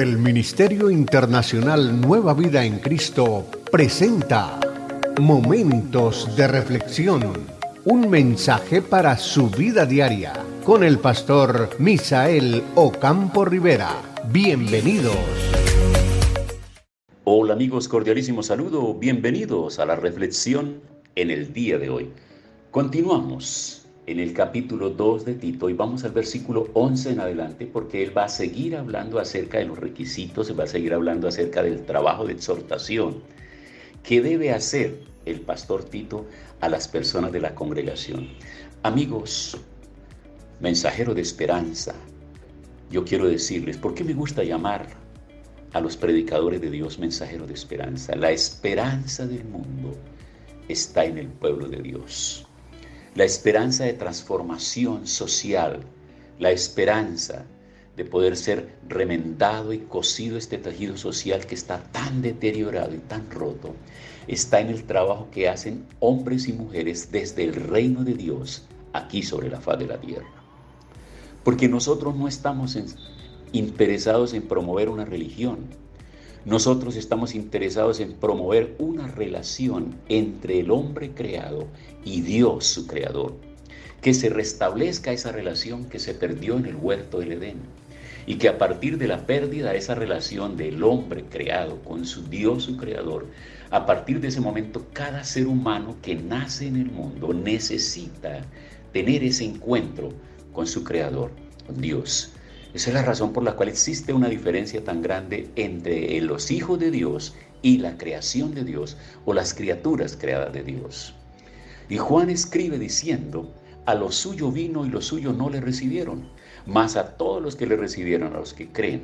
El Ministerio Internacional Nueva Vida en Cristo presenta Momentos de Reflexión, un mensaje para su vida diaria, con el pastor Misael Ocampo Rivera. Bienvenidos. Hola amigos, cordialísimo saludo, bienvenidos a la reflexión en el día de hoy. Continuamos en el capítulo 2 de Tito y vamos al versículo 11 en adelante, porque él va a seguir hablando acerca de los requisitos, va a seguir hablando acerca del trabajo de exhortación que debe hacer el pastor Tito a las personas de la congregación. Amigos, mensajero de esperanza, yo quiero decirles, ¿por qué me gusta llamar a los predicadores de Dios mensajeros de esperanza? La esperanza del mundo está en el pueblo de Dios. La esperanza de transformación social, la esperanza de poder ser remendado y cosido este tejido social que está tan deteriorado y tan roto, está en el trabajo que hacen hombres y mujeres desde el reino de Dios aquí sobre la faz de la tierra. Porque nosotros no estamos interesados en promover una religión. Nosotros estamos interesados en promover una relación entre el hombre creado y Dios, su creador. Que se restablezca esa relación que se perdió en el huerto del Edén. Y que a partir de la pérdida de esa relación del hombre creado con su Dios, su creador, a partir de ese momento cada ser humano que nace en el mundo necesita tener ese encuentro con su creador, con Dios. Esa es la razón por la cual existe una diferencia tan grande entre los hijos de Dios y la creación de Dios o las criaturas creadas de Dios. Y Juan escribe diciendo, a lo suyo vino y los suyos no le recibieron, mas a todos los que le recibieron, a los que creen,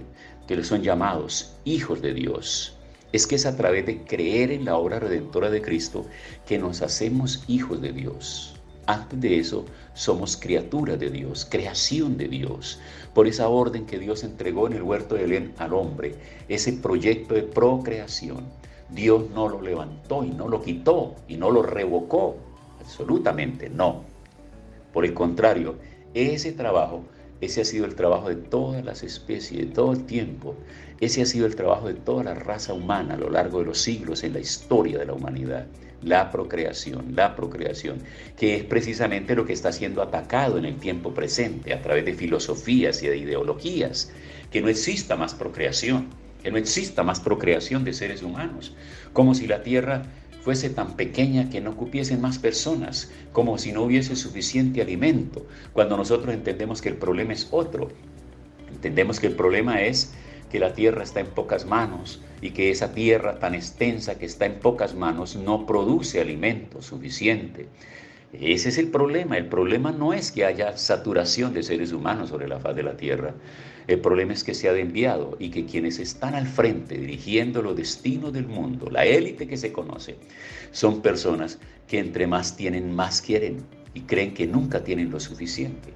que les son llamados hijos de Dios. Es que es a través de creer en la obra redentora de Cristo que nos hacemos hijos de Dios. Antes de eso, somos criaturas de Dios, creación de Dios. Por esa orden que Dios entregó en el huerto de Edén al hombre, ese proyecto de procreación, Dios no lo levantó y no lo quitó y no lo revocó. Absolutamente no. Por el contrario, ese ha sido el trabajo de todas las especies, de todo el tiempo. Ese ha sido el trabajo de toda la raza humana a lo largo de los siglos en la historia de la humanidad. La procreación, que es precisamente lo que está siendo atacado en el tiempo presente a través de filosofías y de ideologías. Que no exista más procreación, de seres humanos, como si la tierra fuese tan pequeña que no cupiesen más personas, como si no hubiese suficiente alimento, cuando nosotros entendemos que el problema es otro. Entendemos que el problema es que la tierra está en pocas manos y que esa tierra tan extensa que está en pocas manos no produce alimento suficiente. Ese es el problema. El problema no es que haya saturación de seres humanos sobre la faz de la tierra. El problema es que se ha desviado y que quienes están al frente dirigiendo los destinos del mundo, la élite que se conoce, son personas que entre más tienen, más quieren y creen que nunca tienen lo suficiente.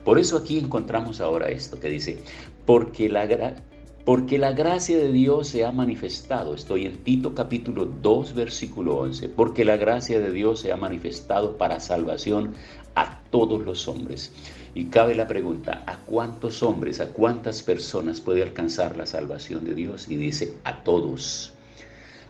Por eso aquí encontramos ahora esto que dice, porque la gracia de Dios se ha manifestado. Estoy en Tito capítulo 2 versículo 11. Porque la gracia de Dios se ha manifestado para salvación a todos los hombres. Y cabe la pregunta, ¿a cuántos hombres, a cuántas personas puede alcanzar la salvación de Dios? Y dice, a todos.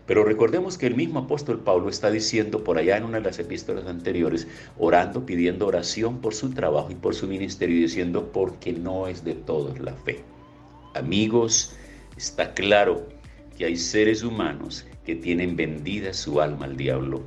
Pero recordemos que el mismo apóstol Pablo está diciendo por allá en una de las epístolas anteriores, orando, pidiendo oración por su trabajo y por su ministerio, y diciendo, porque no es de todos la fe. Amigos, está claro que hay seres humanos que tienen vendida su alma al diablo.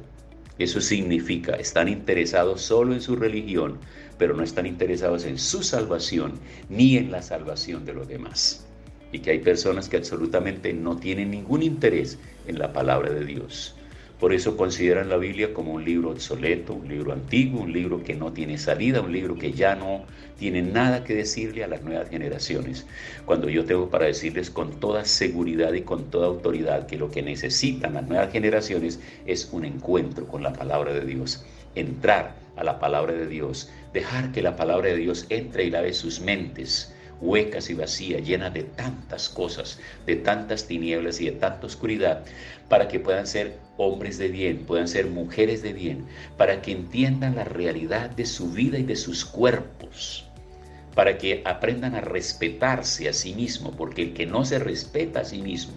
Eso significa, están interesados solo en su religión, pero no están interesados en su salvación ni en la salvación de los demás. Y que hay personas que absolutamente no tienen ningún interés en la palabra de Dios. Por eso consideran la Biblia como un libro obsoleto, un libro antiguo, un libro que no tiene salida, un libro que ya no tiene nada que decirle a las nuevas generaciones. Cuando yo tengo para decirles con toda seguridad y con toda autoridad que lo que necesitan las nuevas generaciones es un encuentro con la palabra de Dios. Entrar a la palabra de Dios, dejar que la palabra de Dios entre y lave sus mentes huecas y vacías, llenas de tantas cosas, de tantas tinieblas y de tanta oscuridad, para que puedan ser hombres de bien, puedan ser mujeres de bien, para que entiendan la realidad de su vida y de sus cuerpos, para que aprendan a respetarse a sí mismo, porque el que no se respeta a sí mismo,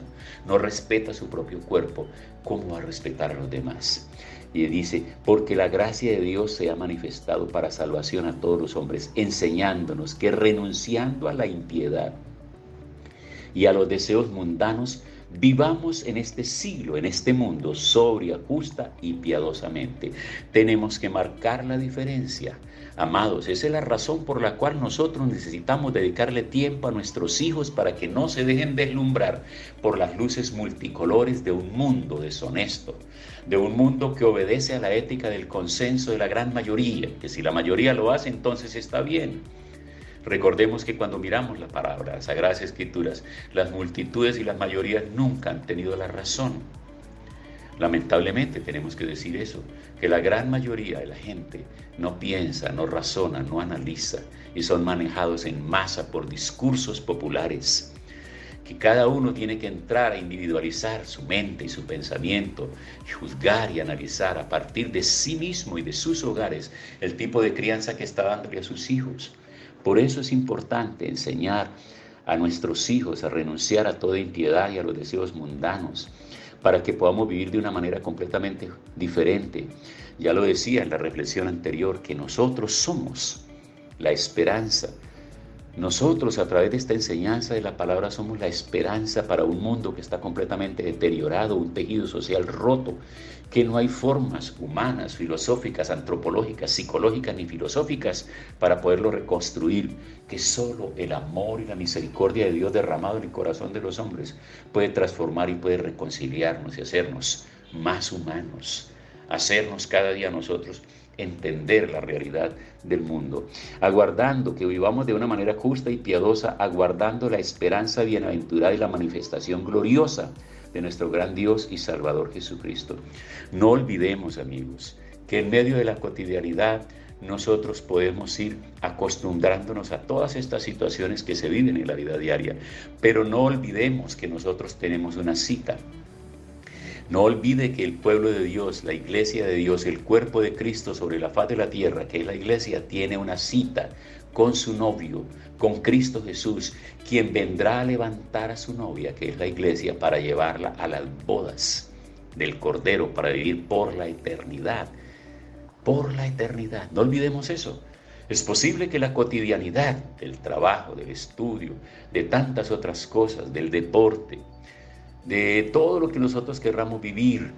no respeta su propio cuerpo, ¿cómo va a respetar a los demás? Y dice, porque la gracia de Dios se ha manifestado para salvación a todos los hombres, enseñándonos que renunciando a la impiedad y a los deseos mundanos, vivamos en este siglo, en este mundo, sobria, justa y piadosamente. Tenemos que marcar la diferencia. Amados, esa es la razón por la cual nosotros necesitamos dedicarle tiempo a nuestros hijos para que no se dejen deslumbrar por las luces multicolores de un mundo deshonesto, de un mundo que obedece a la ética del consenso de la gran mayoría, que si la mayoría lo hace, entonces está bien. Recordemos que cuando miramos la palabra, las Sagradas Escrituras, las multitudes y las mayorías nunca han tenido la razón. Lamentablemente tenemos que decir eso, que la gran mayoría de la gente no piensa, no razona, no analiza y son manejados en masa por discursos populares. Que cada uno tiene que entrar a individualizar su mente y su pensamiento, y juzgar y analizar a partir de sí mismo y de sus hogares el tipo de crianza que está dándole a sus hijos. Por eso es importante enseñar a nuestros hijos a renunciar a toda impiedad y a los deseos mundanos, para que podamos vivir de una manera completamente diferente. Ya lo decía en la reflexión anterior, que nosotros somos la esperanza. Nosotros, a través de esta enseñanza de la palabra, somos la esperanza para un mundo que está completamente deteriorado, un tejido social roto, que no hay formas humanas, filosóficas, antropológicas, psicológicas ni filosóficas para poderlo reconstruir, que solo el amor y la misericordia de Dios derramado en el corazón de los hombres puede transformar y puede reconciliarnos y hacernos más humanos, hacernos cada día nosotros entender la realidad del mundo, aguardando que vivamos de una manera justa y piadosa, aguardando la esperanza bienaventurada y la manifestación gloriosa de nuestro gran Dios y Salvador Jesucristo. No olvidemos, amigos, que en medio de la cotidianidad nosotros podemos ir acostumbrándonos a todas estas situaciones que se viven en la vida diaria, pero no olvidemos que nosotros tenemos una cita. No olvide que el pueblo de Dios, la iglesia de Dios, el cuerpo de Cristo sobre la faz de la tierra, que es la iglesia, tiene una cita con su novio, con Cristo Jesús, quien vendrá a levantar a su novia, que es la iglesia, para llevarla a las bodas del Cordero, para vivir por la eternidad. Por la eternidad. No olvidemos eso. Es posible que la cotidianidad del trabajo, del estudio, de tantas otras cosas, del deporte, de todo lo que nosotros querramos vivir,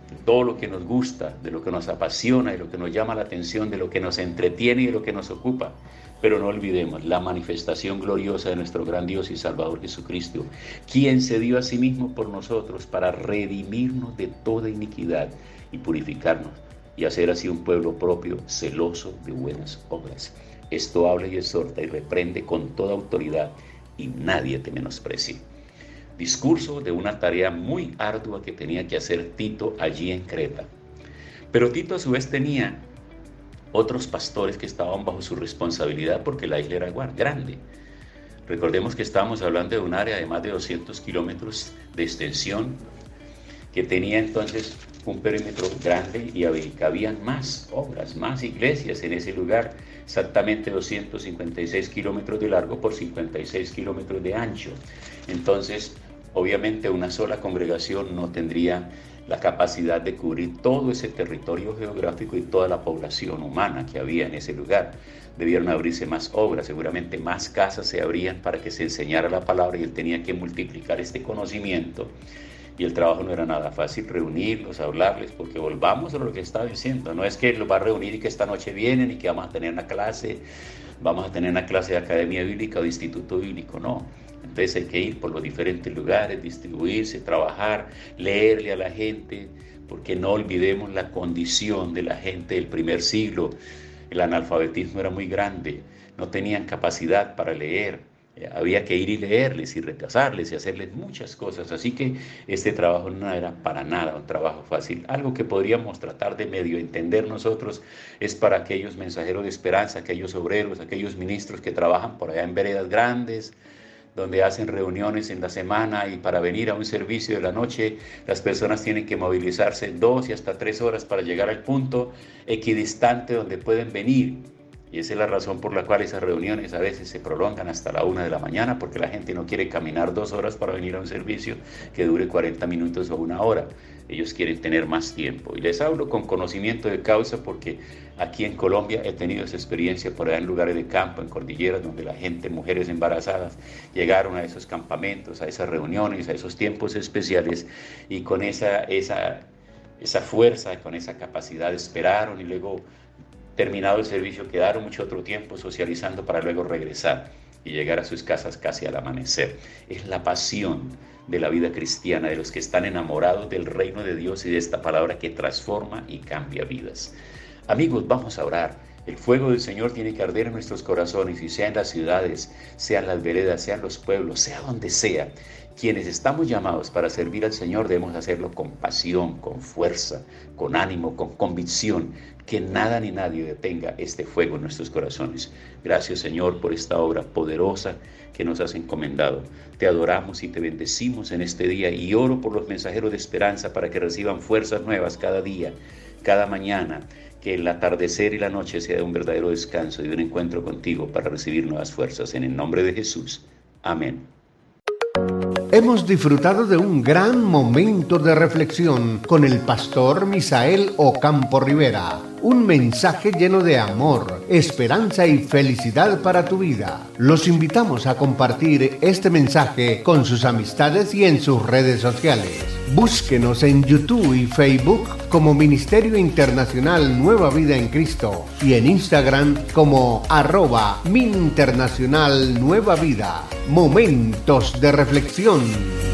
de todo lo que nos gusta, de lo que nos apasiona, de lo que nos llama la atención, de lo que nos entretiene y de lo que nos ocupa. Pero no olvidemos la manifestación gloriosa de nuestro gran Dios y Salvador Jesucristo, quien se dio a sí mismo por nosotros para redimirnos de toda iniquidad y purificarnos y hacer así un pueblo propio, celoso de buenas obras. Esto habla y exhorta y reprende con toda autoridad y nadie te menosprecie. Discurso de una tarea muy ardua que tenía que hacer Tito allí en Creta. Pero Tito a su vez tenía otros pastores que estaban bajo su responsabilidad porque la isla era grande. Recordemos que estábamos hablando de un área de más de 200 kilómetros de extensión, que tenía entonces un perímetro grande y habían más obras, más iglesias en ese lugar, exactamente 256 kilómetros de largo por 56 kilómetros de ancho. Entonces, obviamente una sola congregación no tendría la capacidad de cubrir todo ese territorio geográfico y toda la población humana que había en ese lugar. Debieron abrirse más obras, seguramente más casas se abrían para que se enseñara la palabra y él tenía que multiplicar este conocimiento. Y el trabajo no era nada fácil, reunirlos, hablarles, porque volvamos a lo que estaba diciendo. No es que los va a reunir y que esta noche vienen y que vamos a tener una clase de academia bíblica o de instituto bíblico, no. Entonces hay que ir por los diferentes lugares, distribuirse, trabajar, leerle a la gente, porque no olvidemos la condición de la gente del primer siglo. El analfabetismo era muy grande, no tenían capacidad para leer. Había que ir y leerles y repasarles y hacerles muchas cosas. Así que este trabajo no era para nada un trabajo fácil. Algo que podríamos tratar de medio entender nosotros es para aquellos mensajeros de esperanza, aquellos obreros, aquellos ministros que trabajan por allá en veredas grandes, donde hacen reuniones en la semana y para venir a un servicio de la noche, las personas tienen que movilizarse 2 y hasta 3 horas para llegar al punto equidistante donde pueden venir. Y esa es la razón por la cual esas reuniones a veces se prolongan hasta la 1 de la mañana, porque la gente no quiere caminar 2 horas para venir a un servicio que dure 40 minutos o 1 hora. Ellos quieren tener más tiempo. Y les hablo con conocimiento de causa porque aquí en Colombia he tenido esa experiencia por allá en lugares de campo, en cordilleras, donde la gente, mujeres embarazadas, llegaron a esos campamentos, a esas reuniones, a esos tiempos especiales, y con esa fuerza, con esa capacidad esperaron, y luego, terminado el servicio, quedaron mucho otro tiempo socializando para luego regresar y llegar a sus casas casi al amanecer. Es la pasión de la vida cristiana, de los que están enamorados del reino de Dios y de esta palabra que transforma y cambia vidas. Amigos, vamos a orar. El fuego del Señor tiene que arder en nuestros corazones, y sea en las ciudades, sea en las veredas, sea en los pueblos, sea donde sea. Quienes estamos llamados para servir al Señor debemos hacerlo con pasión, con fuerza, con ánimo, con convicción. Que nada ni nadie detenga este fuego en nuestros corazones. Gracias, Señor, por esta obra poderosa que nos has encomendado. Te adoramos y te bendecimos en este día, y oro por los mensajeros de esperanza para que reciban fuerzas nuevas cada día, cada mañana. Que el atardecer y la noche sea un verdadero descanso y un encuentro contigo para recibir nuevas fuerzas. En el nombre de Jesús. Amén. Hemos disfrutado de un gran momento de reflexión con el pastor Misael Ocampo Rivera. Un mensaje lleno de amor, esperanza y felicidad para tu vida. Los invitamos a compartir este mensaje con sus amistades y en sus redes sociales. Búsquenos en YouTube y Facebook como Ministerio Internacional Nueva Vida en Cristo y en Instagram como @MinInternacional Nueva Vida. Momentos de reflexión.